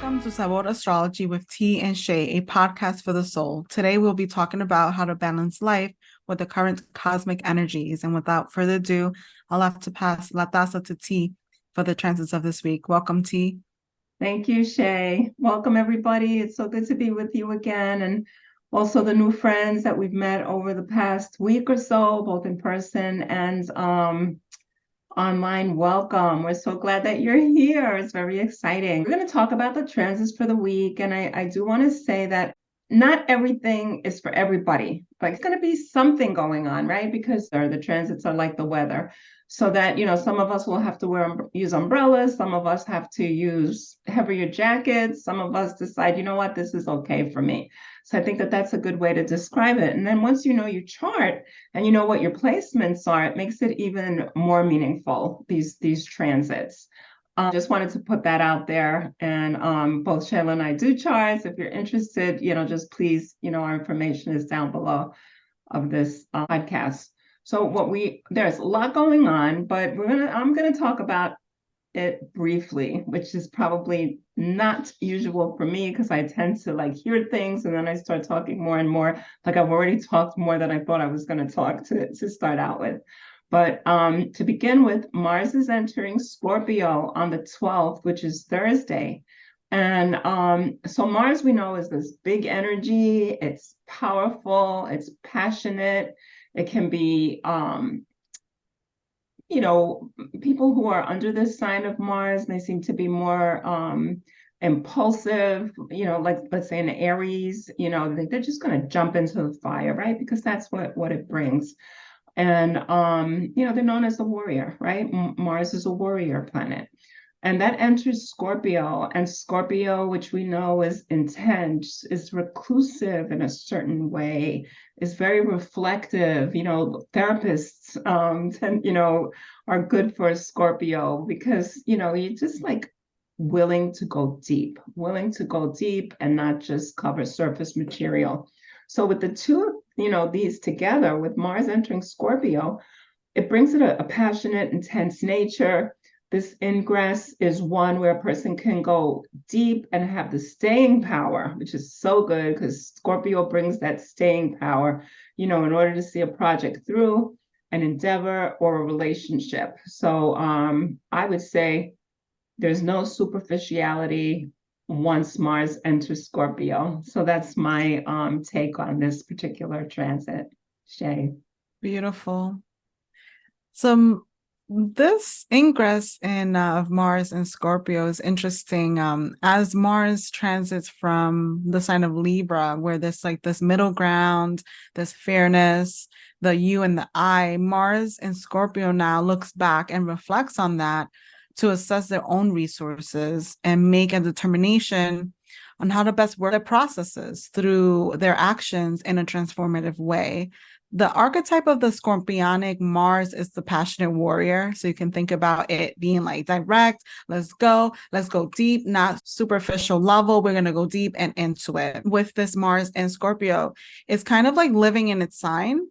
Welcome to Sabor Astrology with T and Shay, a podcast for the soul. Today we'll be talking about how to balance life with the current cosmic energies. And without further ado, I'll have to pass La Taza to T for the transits of this week. Welcome, T. Thank you, Shay. Welcome, everybody. It's so good to be with you again. And also the new friends that we've met over the past week or so, both in person and online. Welcome. We're so glad that you're here. It's very exciting. We're going to talk about the transits for the week. And I do want to say that not everything is for everybody. Like, it's going to be something going on, right? Because the transits are like the weather. So that, some of us will have to use umbrellas. Some of us have to use heavier jackets. Some of us decide, you know what, this is okay for me. So I think that that's a good way to describe it. And then once you know your chart and you know what your placements are, it makes it even more meaningful, these transits. Just wanted to put that out there. And both Shayla and I do charts. If you're interested, just please, our information is down below of this podcast. So there's a lot going on, but I'm gonna talk about it briefly, which is probably not usual for me because I tend to hear things and then I start talking more and more. Like, I've already talked more than I thought I was going to talk to start out with. But to begin with, Mars is entering Scorpio on the 12th, which is Thursday. And so Mars, we know, is this big energy. It's powerful. It's passionate. It can be, people who are under this sign of Mars, they seem to be more impulsive, like, let's say, in Aries, they're just going to jump into the fire, right? Because that's what it brings. And, they're known as the warrior, right? Mars is a warrior planet. And that enters Scorpio, and Scorpio, which we know is intense, is reclusive in a certain way, is very reflective. Therapists are good for Scorpio because, you're just willing to go deep and not just cover surface material. So with the two, these together, with Mars entering Scorpio, it brings it a passionate, intense nature. This ingress is one where a person can go deep and have the staying power, which is so good because Scorpio brings that staying power, in order to see a project through, an endeavor, or a relationship. So I would say there's no superficiality once Mars enters Scorpio. So that's my take on this particular transit, Shay. Beautiful. So this ingress of Mars and Scorpio is interesting. As Mars transits from the sign of Libra, where there's this middle ground, this fairness, the you and the I, Mars in Scorpio now looks back and reflects on that to assess their own resources and make a determination on how to best work their processes through their actions in a transformative way. The archetype of the Scorpionic Mars is the passionate warrior. So you can think about it being direct, let's go deep, not superficial level. We're going to go deep and into it. With this Mars and Scorpio, it's kind of like living in its sign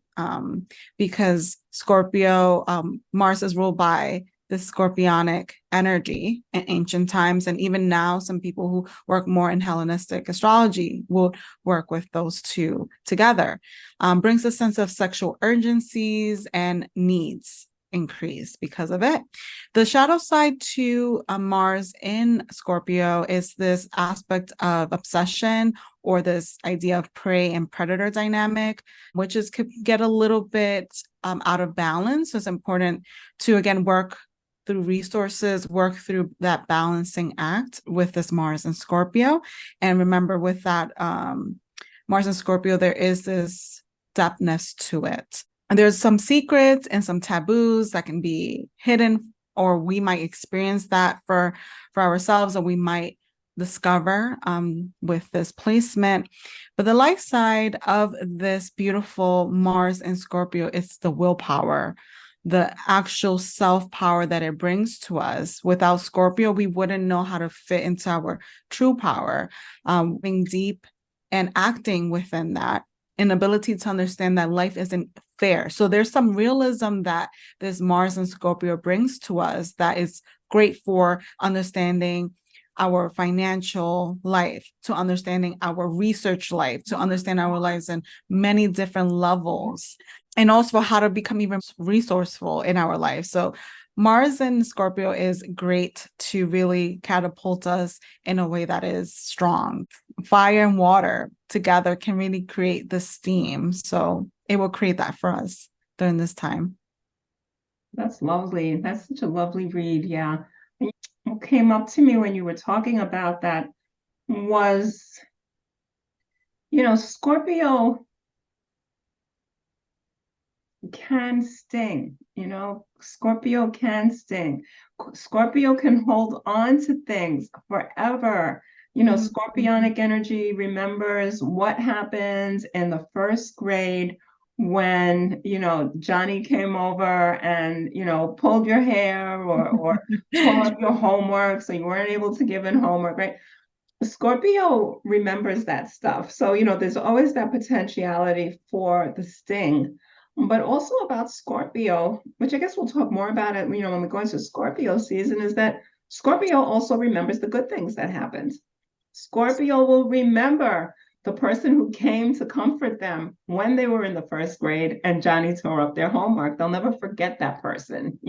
because Scorpio, Mars is ruled by the Scorpionic energy in ancient times. And even now, some people who work more in Hellenistic astrology will work with those two together. Brings a sense of sexual urgencies and needs increase because of it. The shadow side to Mars in Scorpio is this aspect of obsession or this idea of prey and predator dynamic, which could get a little bit out of balance. So it's important to, again, work through resources, work through that balancing act with this Mars and Scorpio. And remember, with that Mars and Scorpio, there is this depthness to it. And there's some secrets and some taboos that can be hidden, or we might experience that for ourselves, or we might discover with this placement. But the light side of this beautiful Mars and Scorpio is the willpower, the actual self-power that it brings to us. Without Scorpio, we wouldn't know how to fit into our true power, being deep and acting within that, an ability to understand that life isn't fair. So there's some realism that this Mars and Scorpio brings to us that is great for understanding our financial life, to understanding our research life, to understand our lives in many different levels, and also how to become even resourceful in our life. So Mars in Scorpio is great to really catapult us in a way that is strong. Fire and water together can really create the steam. So it will create that for us during this time. That's lovely. That's such a lovely read. Yeah. What came up to me when you were talking about that was, Scorpio can sting, Scorpio can sting. Scorpio can hold on to things forever. Scorpionic energy remembers what happened in the first grade when, Johnny came over and, pulled your hair or tore up your homework, so you weren't able to give in homework, right? Scorpio remembers that stuff. So, there's always that potentiality for the sting. But also about Scorpio, which I guess we'll talk more about it, when we go into Scorpio season, is that Scorpio also remembers the good things that happened. Scorpio will remember the person who came to comfort them when they were in the first grade and Johnny tore up their homework. They'll never forget that person.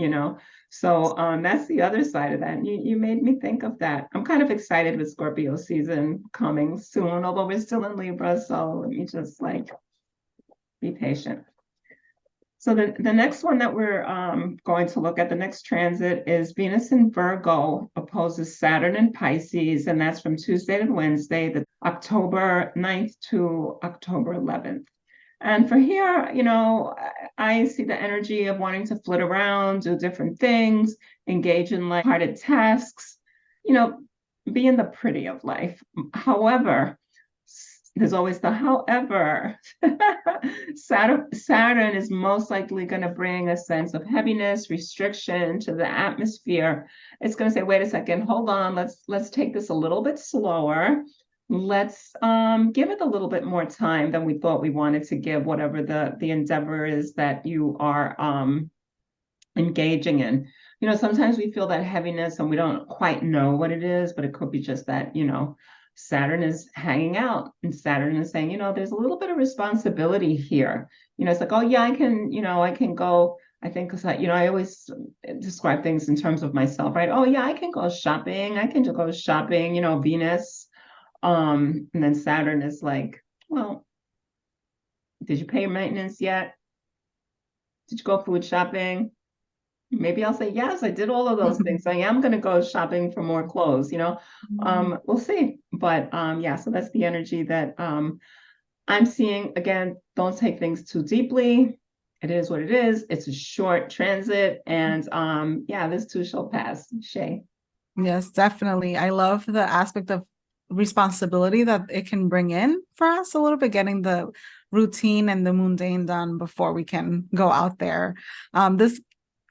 So that's the other side of that. You made me think of that. I'm kind of excited with Scorpio season coming soon, although we're still in Libra. So let me just be patient. So the next one that we're going to look at, the next transit, is Venus in Virgo opposes Saturn in Pisces, and that's from Tuesday to Wednesday, the October 9th to October 11th. And for here, I see the energy of wanting to flit around, do different things, engage in lighthearted tasks, be in the pretty of life. However, there's always the however. Saturn is most likely going to bring a sense of heaviness, restriction to the atmosphere. It's going to say, wait a second, hold on, let's take this a little bit slower. Let's give it a little bit more time than we thought we wanted to give whatever the endeavor is that you are engaging in. Sometimes we feel that heaviness and we don't quite know what it is, but it could be just that, Saturn is hanging out, and Saturn is saying, there's a little bit of responsibility here. It's like, oh yeah, I can go. I think, because I always describe things in terms of myself, right? Oh yeah, I can go shopping. I can go shopping. Venus, and then Saturn is like, well, did you pay your maintenance yet? Did you go food shopping? Maybe I'll say, yes, I did all of those things. I am going to go shopping for more clothes, we'll see. But yeah, so that's the energy that I'm seeing. Again, don't take things too deeply. It is what it is. It's a short transit. And yeah, this too shall pass. Shay. Yes, definitely. I love the aspect of responsibility that it can bring in for us a little bit, getting the routine and the mundane done before we can go out there. This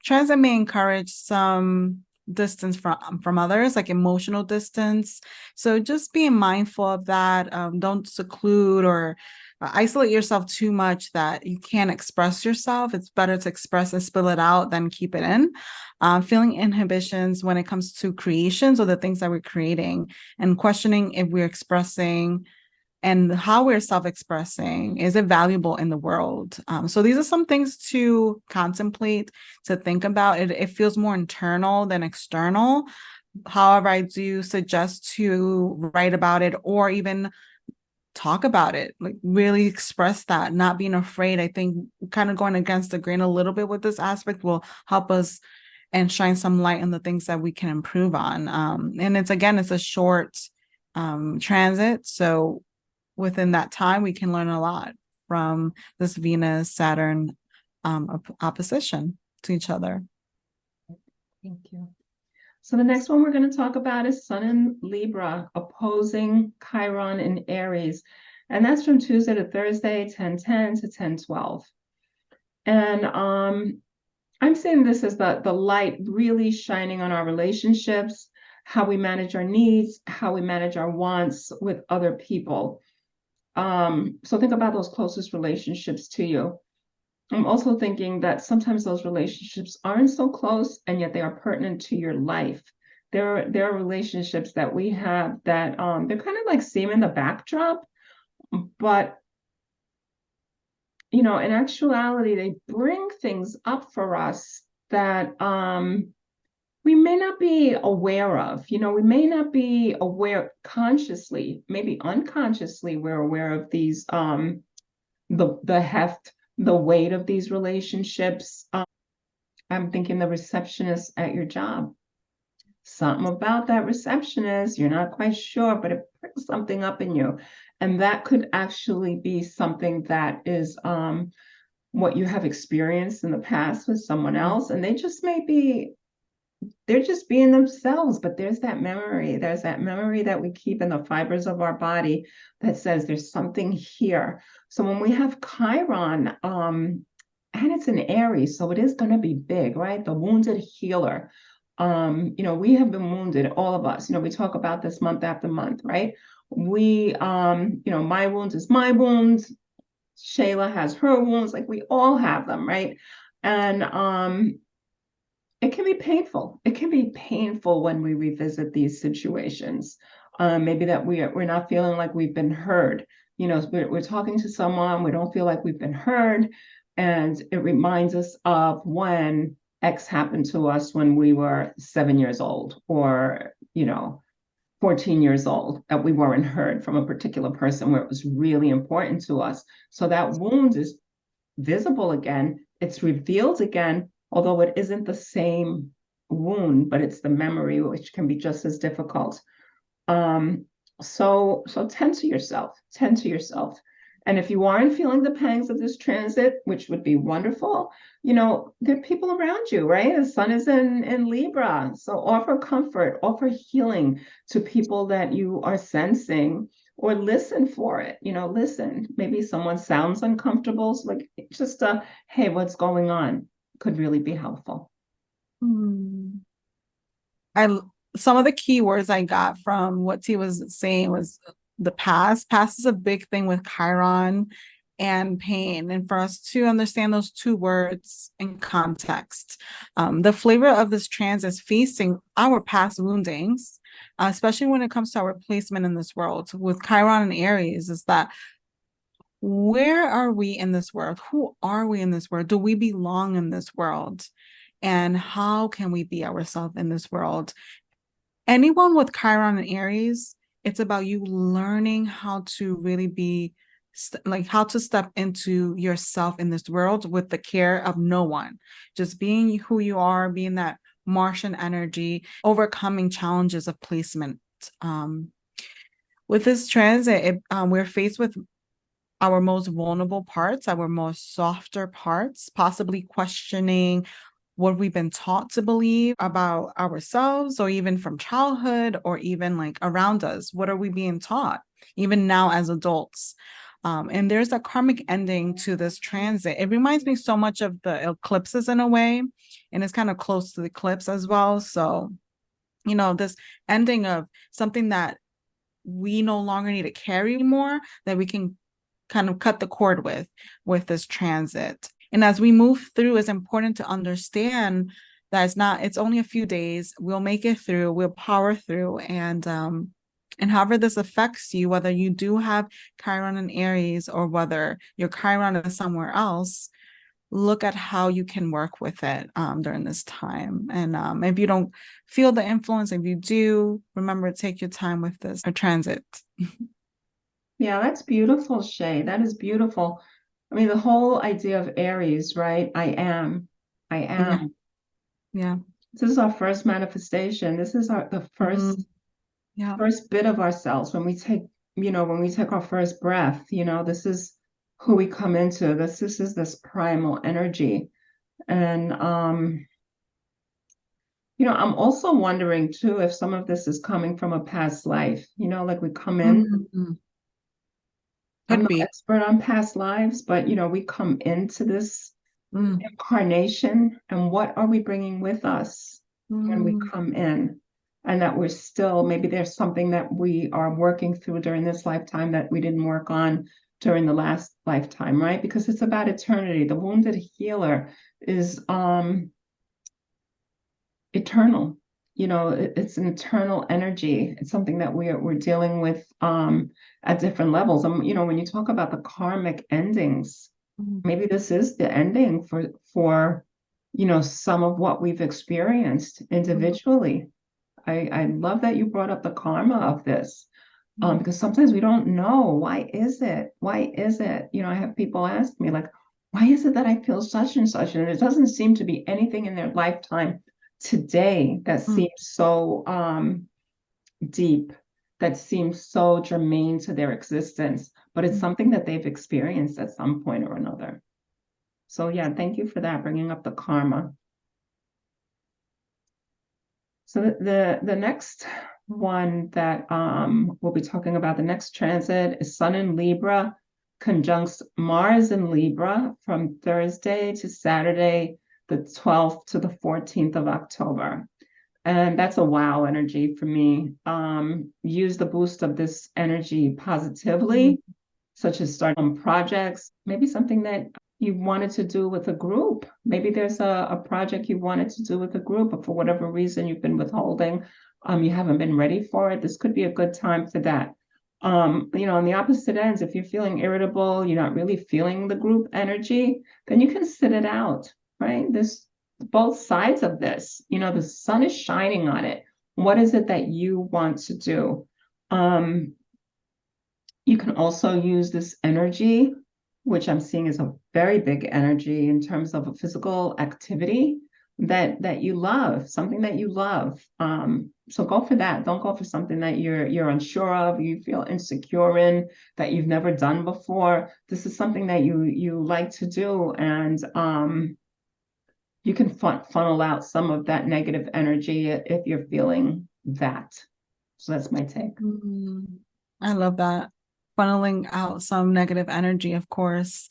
transit may encourage some distance from others, like emotional distance. So just being mindful of that. Don't seclude or isolate yourself too much that you can't express yourself. It's better to express and spill it out than keep it in. Feeling inhibitions when it comes to creations or the things that we're creating, and questioning if we're expressing and how we're self-expressing. Is it valuable in the world? So these are some things to contemplate, to think about. It feels more internal than external. However, I do suggest to write about it or even talk about it, like really express that, not being afraid. I think kind of going against the grain a little bit with this aspect will help us and shine some light on the things that we can improve on. And it's a short transit. So within that time, we can learn a lot from this Venus Saturn opposition to each other. Thank you. So the next one we're going to talk about is Sun in Libra opposing Chiron in Aries. And that's from Tuesday to Thursday, 10:10 to 10:12. And I'm saying this as the light really shining on our relationships, how we manage our needs, how we manage our wants with other people. So think about those closest relationships to you. I'm also thinking that sometimes those relationships aren't so close, and yet they are pertinent to your life. there are relationships that we have that they're kind of like seem in the backdrop, but in actuality, they bring things up for us that we may not be aware of. We may not be aware consciously, maybe unconsciously, we're aware of these the heft, the weight of these relationships. I'm thinking the receptionist at your job. Something about that receptionist, you're not quite sure, but it brings something up in you. And that could actually be something that is what you have experienced in the past with someone else. And they're just being themselves, but there's that memory. There's that memory that we keep in the fibers of our body that says there's something here. So when we have Chiron, and it's an Aries, so it is going to be big, right? The wounded healer. We have been wounded, all of us. We talk about this month after month, right? My wounds is my wounds. Shayla has her wounds, like we all have them, right? And it can be painful. It can be painful when we revisit these situations. Maybe that we're not feeling like we've been heard. We're talking to someone, we don't feel like we've been heard, and it reminds us of when X happened to us when we were 7 years old, or 14 years old, that we weren't heard from a particular person where it was really important to us. So that wound is visible again, it's revealed again, although it isn't the same wound, but it's the memory, which can be just as difficult. So tend to yourself, tend to yourself. And if you aren't feeling the pangs of this transit, which would be wonderful, there are people around you, right? The sun is in Libra. So offer comfort, offer healing to people that you are sensing, or listen for it. Listen. Maybe someone sounds uncomfortable. So like just hey, what's going on? Could really be helpful. I some of the key words I got from what T was saying was the past. Past is a big thing with Chiron and pain, and for us to understand those two words in context. The flavor of this trans is facing our past woundings, especially when it comes to our placement in this world. With Chiron and Aries, is that where are we in this world? Who are we in this world? Do we belong in this world? And how can we be ourselves in this world? Anyone with Chiron and Aries, it's about you learning how to really be like how to step into yourself in this world with the care of no one, just being who you are, being that Martian energy, overcoming challenges of placement. With this transit, we're faced with our most vulnerable parts, our most softer parts, possibly questioning what we've been taught to believe about ourselves, or even from childhood, or even like around us. What are we being taught, even now as adults? And there's a karmic ending to this transit. It reminds me so much of the eclipses in a way, and it's kind of close to the eclipse as well. So, this ending of something that we no longer need to carry anymore, that we can kind of cut the cord with this transit. And as we move through, it's important to understand that it's only a few days. We'll make it through, we'll power through. And however this affects you, whether you do have Chiron and Aries, or whether your Chiron is somewhere else, look at how you can work with it during this time. And if you don't feel the influence, if you do, remember to take your time with this transit. Yeah, that's beautiful, Shay. That is beautiful. I mean, the whole idea of Aries, right? I am. Yeah. Yeah. This is our first manifestation. This is the first Yeah. first bit of ourselves when we take, our first breath. This is who we come into. This is this primal energy. And I'm also wondering too if some of this is coming from a past life. Like we come in. Mm-hmm. I'm Could not be. expert on past lives, but we come into this Mm. incarnation, and what are we bringing with us when we Mm. come in? And that we're still, maybe there's something that we are working through during this lifetime that we didn't work on during the last lifetime, right? Because it's about eternity. The wounded healer is eternal. it's an eternal energy. It's something that we're dealing with at different levels. When you talk about the karmic endings, maybe this is the ending for some of what we've experienced individually. I love that you brought up the karma of this. Because sometimes we don't know, why is it? Why is it? I have people ask me, like, why is it that I feel such and such? And it doesn't seem to be anything in their lifetime today that seems so deep, that seems so germane to their existence, but it's something that they've experienced at some point or another. So yeah, thank you for that, bringing up the karma. So the next one that we'll be talking about, the next transit, is Sun in Libra conjuncts Mars in Libra from Thursday to Saturday, the 12th to the 14th of October. And that's a wow energy for me. Use the boost of this energy positively, such as starting projects, maybe something that you wanted to do with a group. Maybe there's a project you wanted to do with a group, but for whatever reason you've been withholding, you haven't been ready for it. This could be a good time for that. On the opposite ends, if you're feeling irritable, you're not really feeling the group energy, then you can sit it out, right? There's both sides of this. The sun is shining on it. What is it that you want to do? You can also use this energy, which I'm seeing is a very big energy in terms of a physical activity that you love, something that you love. So go for that. Don't go for something that you're unsure of, you feel insecure in, that you've never done before. This is something that you like to do, and you can funnel out some of that negative energy if you're feeling that. So that's my take. I love that. Funneling out some negative energy, of course.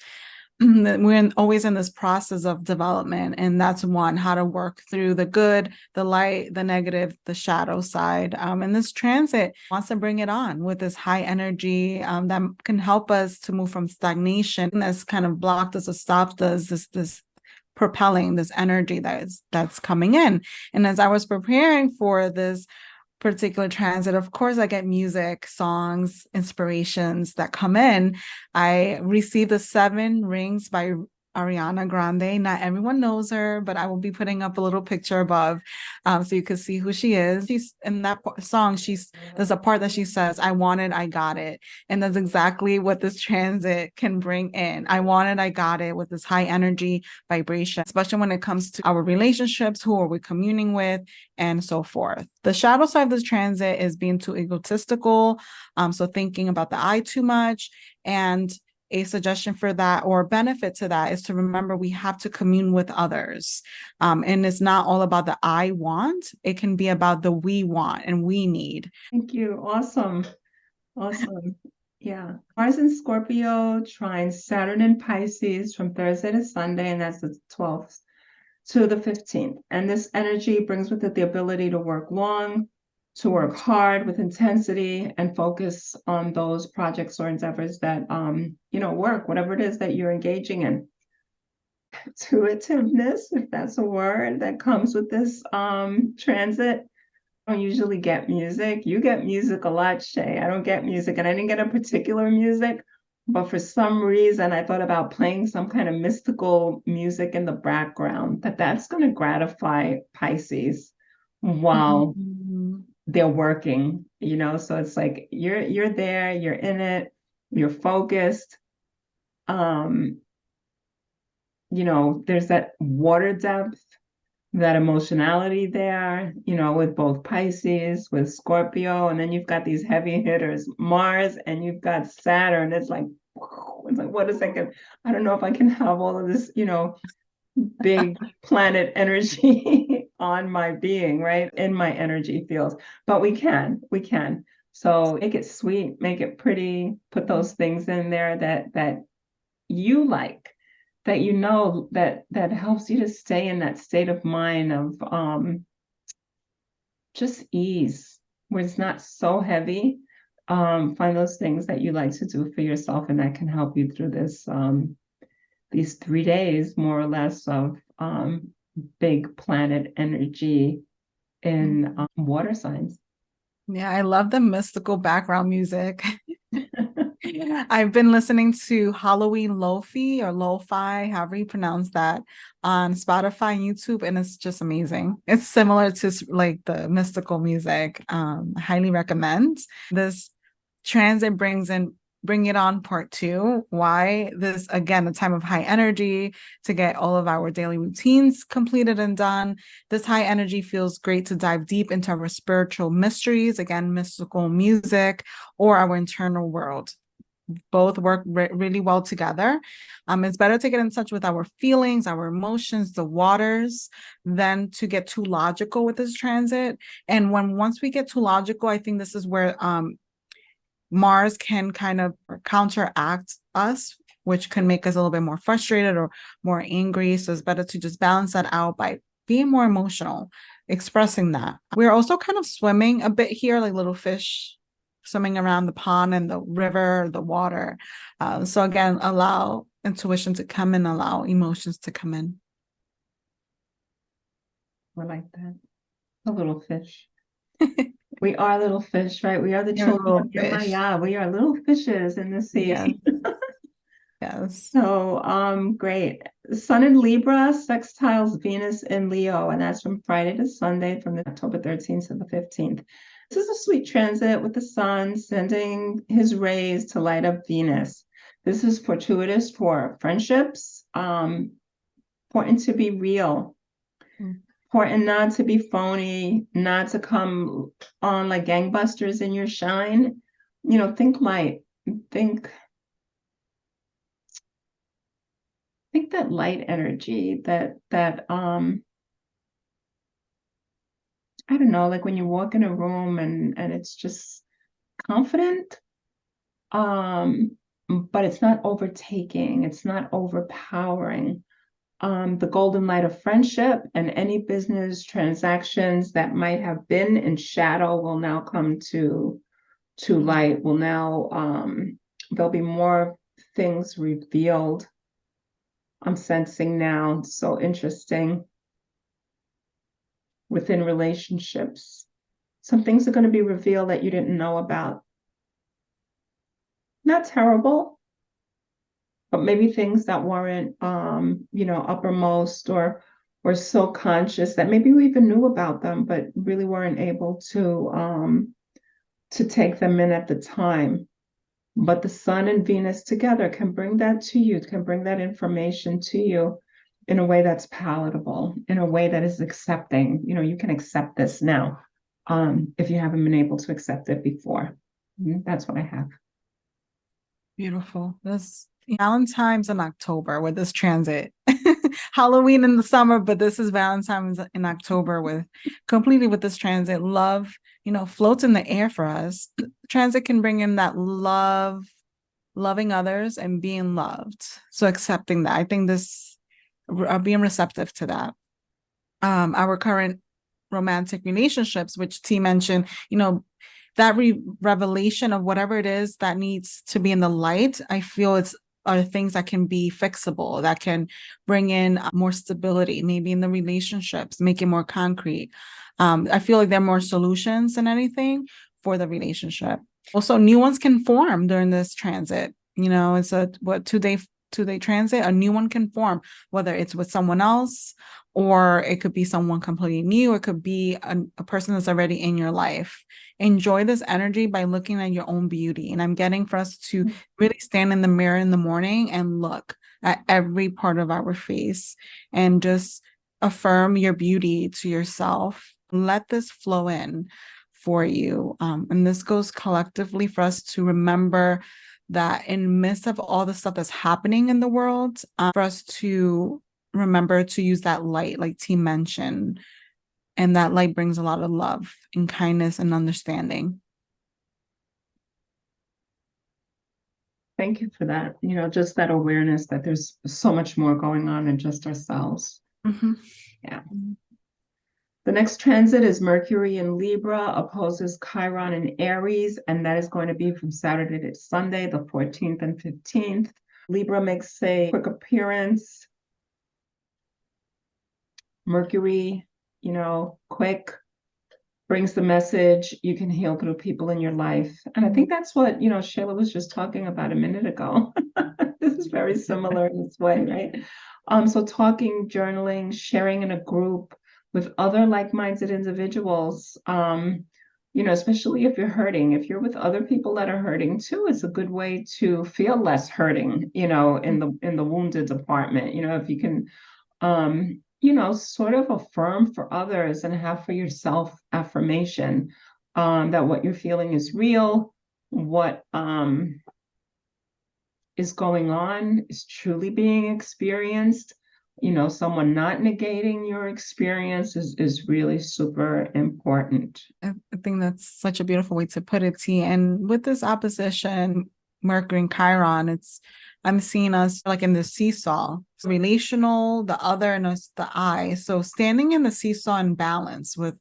We're always in this process of development, and that's one, how to work through the good, the light, the negative, the shadow side. And this transit wants to bring it on with this high energy that can help us to move from stagnation that's kind of blocked us or stopped us, this propelling this energy that's coming in. And as I was preparing for this particular transit, of course, I get music, songs, inspirations that come in. I received the 7 Rings by Ariana Grande. Not everyone knows her, but I will be putting up a little picture above so you can see who she is. She's in that song. There's a part that she says, "I want it, I got it." And that's exactly what this transit can bring in. I want it, I got it, with this high energy vibration, especially when it comes to our relationships, who are we communing with, and so forth. The shadow side of this transit is being too egotistical. So thinking about the I too much. And a suggestion for that, or benefit to that, is to remember we have to commune with others. And it's not all about the I want. It can be about the we want and we need. Thank you. Awesome. Awesome. Yeah. Mars in Scorpio, trine Saturn in Pisces from Thursday to Sunday, and that's the 12th to the 15th. And this energy brings with it the ability to work long, to work hard with intensity, and focus on those projects or endeavors that work, whatever it is that you're engaging in. Intuitiveness, if that's a word, that comes with this transit. I don't usually get music. You get music a lot, Shay. I don't get music, and I didn't get a particular music, but for some reason I thought about playing some kind of mystical music in the background, that's going to gratify Pisces while they're working, so it's like you're there, you're in it, you're focused. There's that water depth, that emotionality there, with both Pisces, with Scorpio, and then you've got these heavy hitters, Mars, and you've got Saturn. It's like what a second. I don't know if I can have all of this, big planet energy on my being, right? In my energy fields. But we can. So make it sweet, make it pretty, put those things in there that you like, that helps you to stay in that state of mind of just ease, where it's not so heavy. Find those things that you like to do for yourself, and that can help you through these 3 days, more or less, of big planet energy in water signs. Yeah, I love the mystical background music. I've been listening to Halloween lo-fi, however you pronounce that, on Spotify and YouTube, and it's just amazing. It's similar to like the mystical music. I highly recommend. This transit brings in Bring It On Part 2. Why? This again, a time of high energy to get all of our daily routines completed and done. This high energy feels great to dive deep into our spiritual mysteries, again, mystical music, or our internal world. Both work really well together. It's better to get in touch with our feelings, our emotions, the waters, than to get too logical with this transit. And once we get too logical, I think this is where Mars can kind of counteract us, which can make us a little bit more frustrated or more angry. So it's better to just balance that out by being more emotional, expressing that. We're also kind of swimming a bit here, like little fish swimming around the pond and the river, the water. So again, allow intuition to come in, allow emotions to come in. I like that. A little fish. We are little fish, right? We are the children of Yamaya. We are little fishes in the sea. Yes. Yes. So, great. Sun in Libra, sextiles Venus in Leo, and that's from Friday to Sunday, from the October 13th to the 15th. This is a sweet transit with the sun sending his rays to light up Venus. This is fortuitous for friendships, important to be real, important not to be phony, not to come on like gangbusters in your shine. You know, think light, think that light energy, that I don't know, like when you walk in a room and it's just confident, but it's not overtaking, it's not overpowering. The golden light of friendship and any business transactions that might have been in shadow will now come to light, will now there'll be more things revealed. I'm sensing now. So interesting. Within relationships, some things are going to be revealed that you didn't know about. Not terrible, but maybe things that weren't, uppermost or so conscious that maybe we even knew about them, but really weren't able to take them in at the time. But the sun and Venus together can bring that to you, can bring that information to you in a way that's palatable, in a way that is accepting. You know, you can accept this now, if you haven't been able to accept it before. That's what I have. Beautiful. This Valentine's in October with this transit. Halloween in the summer, but this is Valentine's in October with completely with this transit. Love, floats in the air for us. Transit can bring in that love, loving others and being loved. So accepting that. I think this being receptive to that. Our current romantic relationships, which T mentioned, that revelation of whatever it is that needs to be in the light, I feel are things that can be fixable, that can bring in more stability, maybe in the relationships, make it more concrete. I feel like there are more solutions than anything for the relationship. Also, new ones can form during this transit. It's a 2-day transit, a new one can form, whether it's with someone else or it could be someone completely new. It could be a person that's already in your life. Enjoy this energy by looking at your own beauty. And I'm getting for us to really stand in the mirror in the morning and look at every part of our face and just affirm your beauty to yourself. Let this flow in for you. And this goes collectively for us to remember that in the midst of all the stuff that's happening in the world, for us to remember to use that light, like T mentioned, and that light brings a lot of love and kindness and understanding. Thank you for that. Just that awareness that there's so much more going on than just ourselves. Mm-hmm. Yeah. The next transit is Mercury in Libra, opposes Chiron in Aries, and that is going to be from Saturday to Sunday, the 14th and 15th. Libra makes a quick appearance. Mercury, quick, brings the message, you can heal through people in your life. And I think that's what, Shayla was just talking about a minute ago. This is very similar in this way, right? So talking, journaling, sharing in a group with other like-minded individuals, especially if you're hurting, if you're with other people that are hurting too, it's a good way to feel less hurting, in the wounded department. If you can sort of affirm for others and have for yourself affirmation, that what you're feeling is real, what is going on is truly being experienced. Someone not negating your experience is really super important. I think that's such a beautiful way to put it, T. And with this opposition, Mercury and Chiron, I'm seeing us like in the seesaw, relational, the other, and us, the I. So standing in the seesaw in balance with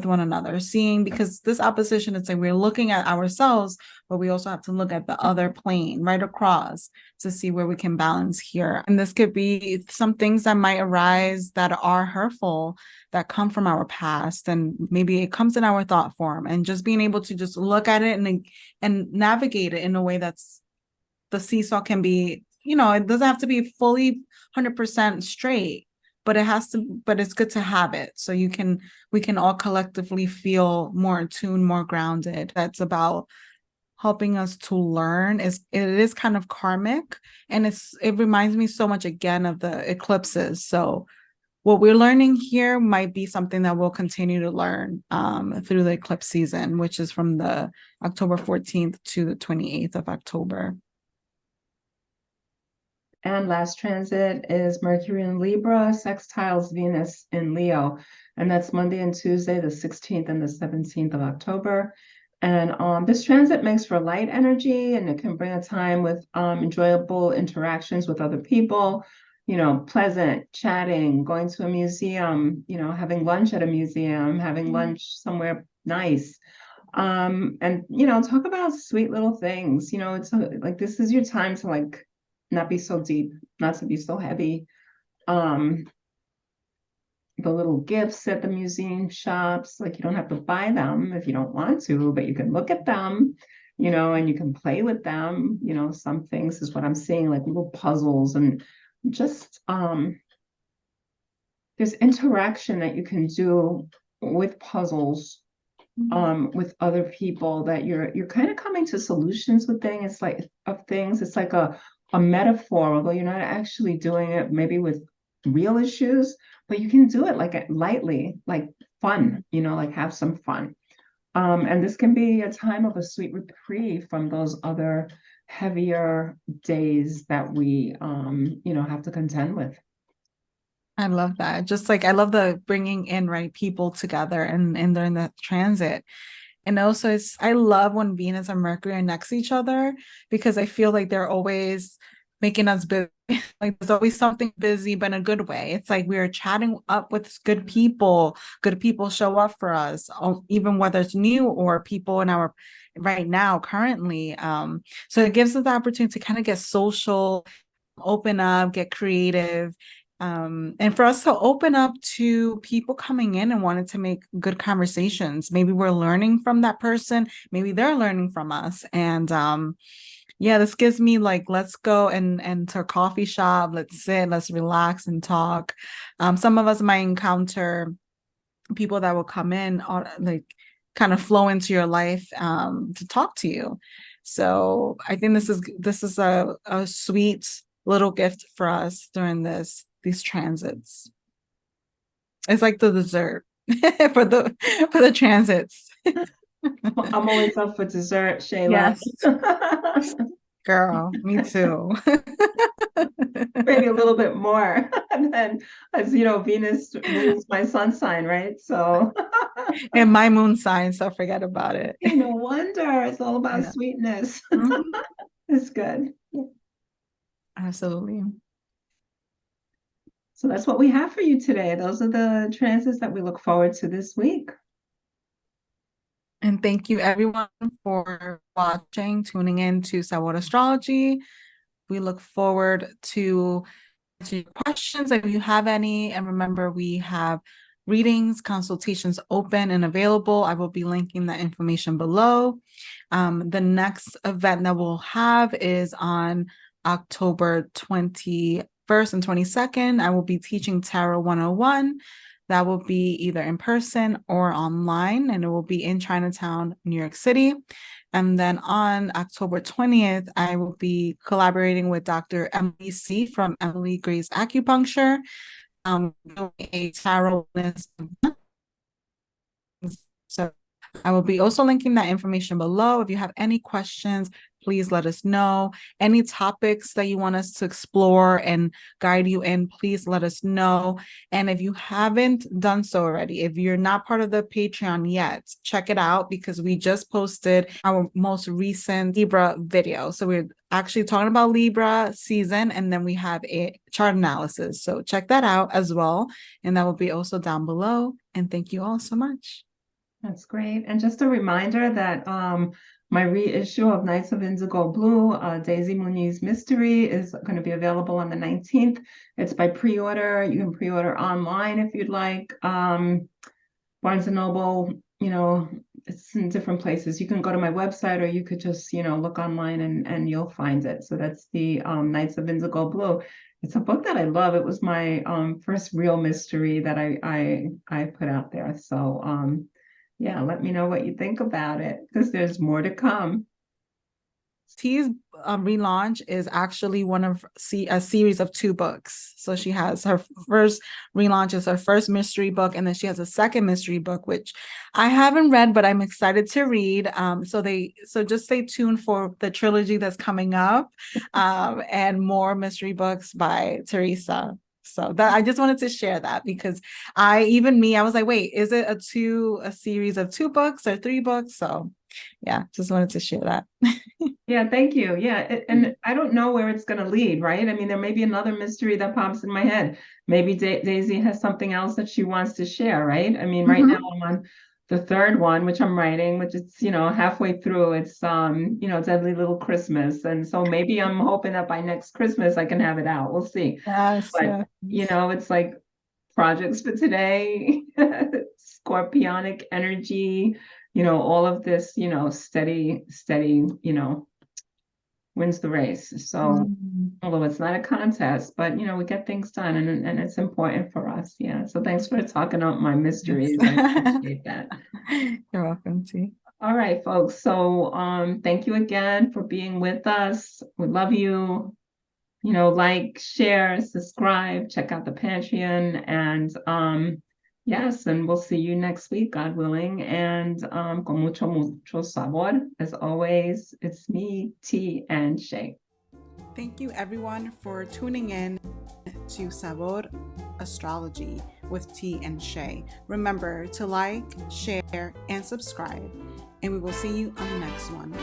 one another, seeing, because this opposition, it's like we're looking at ourselves, but we also have to look at the other plane right across to see where we can balance here. And this could be some things that might arise that are hurtful, that come from our past, and maybe it comes in our thought form, and just being able to just look at it and navigate it in a way that's, the seesaw can be, it doesn't have to be fully 100% straight, but it's good to have it so we can all collectively feel more attuned, more grounded. That's about helping us to learn. It is kind of karmic, and it reminds me so much again of the eclipses. So what we're learning here might be something that we'll continue to learn through the eclipse season, which is from the October 14th to the 28th of October. And last transit is Mercury in Libra, sextiles Venus in Leo. And that's Monday and Tuesday, the 16th and the 17th of October. And this transit makes for light energy, and it can bring a time with enjoyable interactions with other people, pleasant chatting, going to a museum, having lunch at a museum, having lunch somewhere nice. And, talk about sweet little things. It's like, this is your time to like not be so deep, not to be so heavy. The little gifts at the museum shops, like you don't have to buy them if you don't want to, but you can look at them, and you can play with them. Some things is what I'm seeing, like little puzzles, and just there's interaction that you can do with puzzles, with other people, that you're kind of coming to solutions with things. It's like a metaphor, although you're not actually doing it maybe with real issues, but you can do it like lightly, like fun, like have some fun. And this can be a time of a sweet reprieve from those other heavier days that we have to contend with. I love that. Just like I love the bringing in right people together and during the transit. And also I love when Venus and Mercury are next to each other, because I feel like they're always making us busy. Like there's always something busy, but in a good way. It's like we're chatting up with good people. Good people show up for us, even whether it's new or people in our right now currently. So it gives us the opportunity to kind of get social, open up, get creative, and for us to open up to people coming in and wanting to make good conversations. Maybe we're learning from that person, maybe they're learning from us. And yeah, this gives me like, let's go and to a coffee shop, let's sit, let's relax and talk. Some of us might encounter people that will come in or like kind of flow into your life to talk to you. So I think this is a sweet little gift for us during these transits. It's like the dessert for the transits. I'm always up for dessert, Shayla. Yes, girl, me too. Maybe a little bit more than, as Venus rules my sun sign, right? So And my moon sign, so forget about it. hey, no wonder it's all about Yeah. sweetness. Mhm. It's good. Absolutely. So that's what we have for you today. Those are the transits that we look forward to this week. And thank you everyone for watching, tuning in to Sabor Astrology. We look forward to your questions if you have any. And remember, we have readings, consultations open and available. I will be linking that information below. The next event that we'll have is on October 21st and 22nd. I will be teaching Tarot 101. That will be either in person or online, and it will be in Chinatown, New York City. And then on October 20th, I will be collaborating with Dr. Emily C. from Emily Grace Acupuncture, doing a tarot list. So I will be also linking that information below. If you have any questions, please let us know. Any topics that you want us to explore and guide you in, please let us know. And if you haven't done so already, if you're not part of the Patreon yet, check it out because we just posted our most recent Libra video. So we're actually talking about Libra season, and then we have a chart analysis. So check that out as well. And that will be also down below. And thank you all so much. That's great. And just a reminder that my reissue of Knights of Indigo Blue, Daisy Muniz Mystery, is going to be available on the 19th. It's by pre-order. You can pre-order online if you'd like. Barnes & Noble, it's in different places. You can go to my website, or you could just, look online and you'll find it. So that's the Knights of Indigo Blue. It's a book that I love. It was my first real mystery that I put out there. So yeah, let me know what you think about it, because there's more to come. T's Relaunch is actually a series of 2 books. So she has her first Relaunch is her first mystery book, and then she has a second mystery book, which I haven't read, but I'm excited to read. So just stay tuned for the trilogy that's coming up, and more mystery books by Theresa. So that I just wanted to share that because I was like, wait, is it a series of 2 books or 3 books? So yeah, just wanted to share that. Yeah, thank you. Yeah, and I don't know where it's going to lead, right? I mean, there may be another mystery that pops in my head. Maybe Daisy has something else that she wants to share, right? I mean, right now I'm on the 3rd one, which I'm writing, which is, halfway through. It's Deadly Little Christmas. And so maybe I'm hoping that by next Christmas I can have it out. We'll see. Yes, But, it's like projects for today, scorpionic energy, all of this, steady, wins the race. So although it's not a contest, but we get things done, and it's important for us. Yeah. So thanks for talking about my mysteries. Yes. I appreciate that. You're welcome, T. All right, folks. So thank you again for being with us. We love you. Like, share, subscribe, check out the Patreon, and yes, and we'll see you next week, God willing. And con mucho sabor. As always, it's me, T and Shay. Thank you, everyone, for tuning in to Sabor Astrology with T and Shay. Remember to like, share, and subscribe, and we will see you on the next one.